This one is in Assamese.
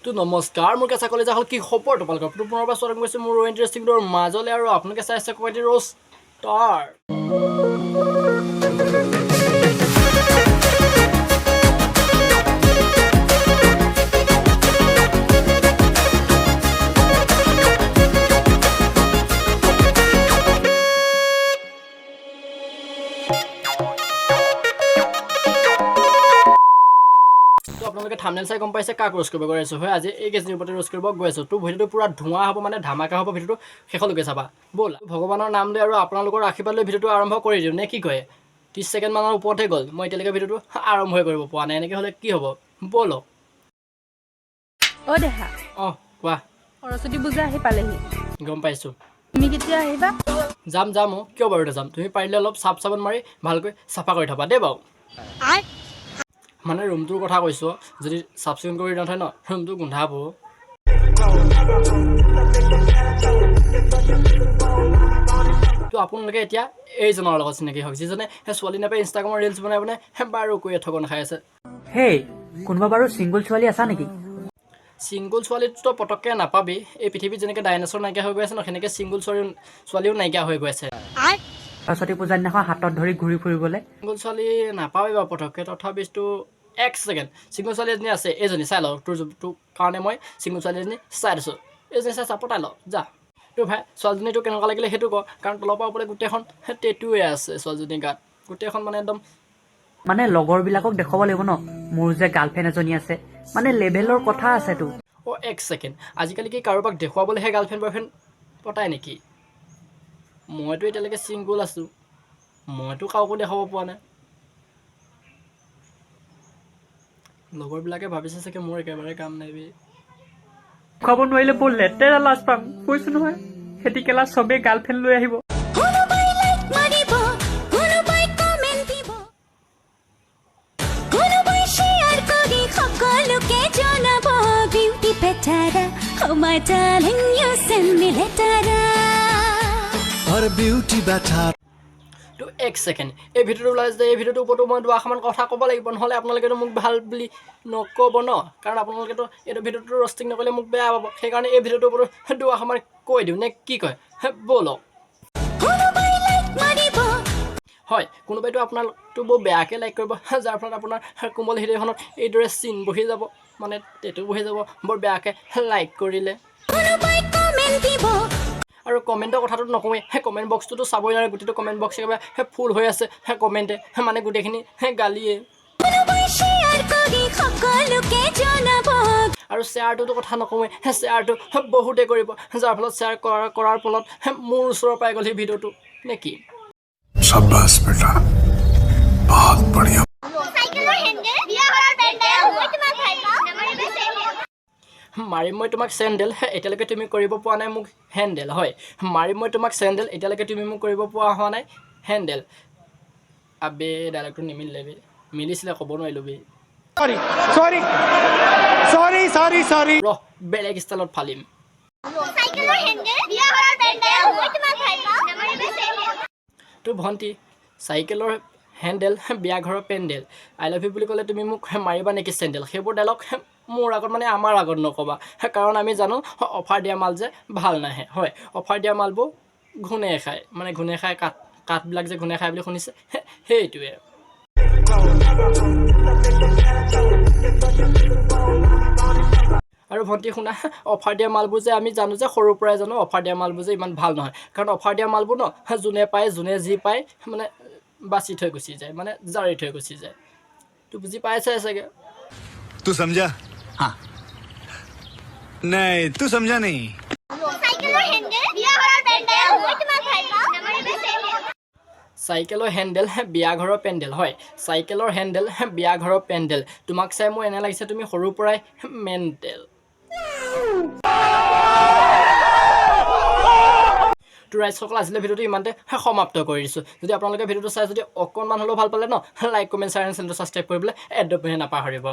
তো নমস্কাৰ মোৰ কেঁচা কলেজা হল কি খবৰ তোমালোকৰ পুনৰবাৰ স্বাগতম কৰিছোঁ মোৰ ইণ্টাৰেষ্টিং ভিডিঅ'ৰ মাজলৈ আৰু আপোনালোকে চাই আছে কোকাইটি ষ্টাৰ আপোনালোকে থাম্বনেল চাই গম পাইছে কাক ৰোষ্ট কৰিব গৈ আছোঁ হয় আজি এই কেছৰ ওপৰতে ৰোষ্ট কৰিব গৈ আছোঁ তো ভিডিঅ'টো পুৰা ধোঁৱা হ'ব মানে ধামাকা হ'ব ভিডিঅ'টো শেষলৈকে চাবা ব'ল ভগৱানৰ নাম লৈ আৰু আপোনালোকৰ আশীৰ্বাদ লৈ ভিডিঅ'টো আৰম্ভ কৰি দিওঁ নে কি কয় 30 ছেকেণ্ডমানৰ ওপৰতহে গ'ল মই এতিয়ালৈকে ভিডিঅ'টো আৰম্ভই কৰিব পৰা নাই এনেকৈ হ'লে কি হ'ব ব'লক অ' দেহা অঁ কোৱা সৰস্বতী পূজা আহি পালেহি গম পাইছোঁ তুমি কেতিয়া আহিবা যাম কিয় বাৰু যাম তুমি পাৰিলে অলপ চাফ চাবোন মাৰি ভালকৈ চাফা কৰি থ'বা দেই বাৰু মানে ৰুমটোৰ কথা কৈছোঁ যদি চাফ চিকুণ কৰি নথয় ন ৰুমটো গোন্ধাব তো আপোনালোকে এতিয়া এইজনৰ লগত চিনাকি হওক যিজনে সেই ছোৱালী নাপাই ইনষ্টাগ্ৰামৰ ৰিলছ বনাই বনাই বাৰু কৈ ঠগন খাই আছে হেই কোনোবা বাৰু ছিংগল ছোৱালী আছা নেকি ছিংগল ছোৱালীটো পটককৈ নাপাবি এই পৃথিৱীত যেনেকৈ ডাইনছৰ নাইকিয়া হৈ গৈ আছে ন সেনেকৈ ছিংগল ছোৱালীও নাইকিয়া হৈ গৈ আছে সৰস্বতী পূজাৰ দিনাখন হাতত ধৰি ঘূৰি ফুৰিবলৈ ছিংগল ছোৱালী নাপাবি বাৰু পটককৈ তথাপিতো এক ছেকেণ্ড ছিংগল ছোৱালী এজনী আছে এইজনী চাই লওঁ তোৰ কাৰণে মই ছিংগল ছোৱালী এজনী চাই দিছোঁ এইজনী চাই পতাই ল যা তোৰ ভাই ছোৱালীজনীটো কেনেকুৱা লাগিলে সেইটো ক কাৰণ তলৰ পৰা ওপৰলৈ গোটেইখন টেটুৱে আছে ছোৱালীজনীৰ গাত গোটেইখন মানে একদম মানে লগৰবিলাকক দেখুৱাব লাগিব ন মোৰ যে গাৰ্লফ্ৰেণ্ড এজনী আছে মানে লেভেলৰ কথা আছেতো অ' এক ছেকেণ্ড আজিকালি কি কাৰোবাক দেখুৱাবলৈহে গাৰ্লফ্ৰেণ্ড বয়ফ্ৰেণ্ড পতাই নেকি মইতো এতিয়ালৈকে ছিংগল আছোঁ মইতো কাকো দেখাব পৰা নাই লগৰবিলাকে ভাবিছে চাগে মোৰ একেবাৰে কাম নাই বে খুৱাব নোৱাৰিলে বৰ লেতেৰা লাজ পাম কৈছো নহয় খেতি কেলা চবেই গাৰ্লফ্ৰেণ্ড লৈ আহিব তো এক ছেকেণ্ড এই ভিডিঅ'টো ওলাই যে এই ভিডিঅ'টোৰ ওপৰতো মই দুআষাৰমান কথা ক'ব লাগিব নহ'লে আপোনালোকেতো মোক ভাল বুলি নক'ব ন কাৰণ আপোনালোকেতো এইটো ভিডিঅ'টো ৰষ্টিং নকৰিলে মোক বেয়া পাব সেইকাৰণে এই ভিডিঅ'টোৰ ওপৰত দুআষাৰমান কৈ দিওঁ নে কি কয় ব'লক হয় কোনোবাইতো আপোনালোকটো বৰ বেয়াকৈ লাইক কৰিব যাৰ ফলত আপোনাৰ কোমল হৃদয়খনত এইদৰে চিন বহি যাব মানে টেটু বহি যাব বৰ বেয়াকৈ লাইক কৰিলে আৰু কমেণ্টৰ কথাটো নকওঁৱেই সেই কমেণ্ট বক্সটোতো চাবই নোৱাৰে গোটেইটো কমেণ্ট বক্স একেবাৰে ফুল হৈ আছে সেই কমেণ্টে মানে গোটেইখিনি গালিয়ে আৰু শ্বেয়াৰটোতো কথা নকওঁৱেই সেই শ্বেয়াৰটো বহুতে কৰিব যাৰ ফলত শ্বেয়াৰ কৰাৰ ফলত মোৰ ওচৰৰ পাই গ'ল সেই ভিডিঅ'টো নে কি शाबाश बेटा बहुत बढ़िया মাৰিম মই তোমাক চেণ্ডেল এতিয়ালৈকে তুমি কৰিব পৰা নাই মোক হেণ্ডেল হয় মাৰিম মই তোমাক চেণ্ডেল এতিয়ালৈকে তুমি মোক কৰিব পৰা হোৱা নাই হেণ্ডেল আবে ডাইৰেক্টটো নিমিলিলে বে মিলিছিলে ক'ব নোৱাৰিলোঁ বে ৰহ বেলেগ ষ্টাইলত ফালিম তোৰ ভণ্টি চাইকেলৰ হেণ্ডেল বিয়া ঘৰৰ পেণ্ডেল আই লাভ ইউ বুলি ক'লে তুমি মোক মাৰিবা নেকি চেণ্ডেল সেইবোৰ ডাইলগ মোৰ আগত মানে আমাৰ আগত নক'বা কাৰণ আমি জানো অফাৰ দিয়া মাল যে ভাল নাহে হয় অফাৰ দিয়া মালবোৰ ঘূনে খায় মানে ঘূনে খায় কাঠবিলাক যে ঘূনে খায় বুলি শুনিছে সেইটোৱে আৰু ভণ্টি শুনা অফাৰ দিয়া মালবোৰ যে আমি জানো যে সৰুৰ পৰাই জানো অফাৰ দিয়া মালবোৰ যে ইমান ভাল নহয় কাৰণ অফাৰ দিয়া মালবোৰ ন যোনে পায় যোনে যি পায় মানে বাচি থৈ গুচি যায় মানে জাৰি থৈ গুচি যায় তো বুজি পাইছে চাগে तू समझा हाँ नहीं तू समझा नहीं চাইকেলৰ হেণ্ডেল বিয়া ঘৰৰ পেণ্ডেল হয় চাইকেলৰ হেণ্ডেল বিয়া ঘৰৰ পেণ্ডেল তোমাক চাই মোৰ এনে লাগিছে তুমি সৰুৰ পৰাই মেণ্টেল তো ৰাইজসকল আজিলৈ ভিডিঅ'টো ইমানতে সমাপ্ত কৰি দিছোঁ যদি আপোনালোকে ভিডিঅ'টো চাই যদি অকণমান হ'লেও ভাল পালে ন লাইক কমেণ্ট শ্বেয়াৰ এণ্ড চেনেলটো ছাবস্ক্ৰাইব কৰিবলৈ একদমেই নাপাহৰিব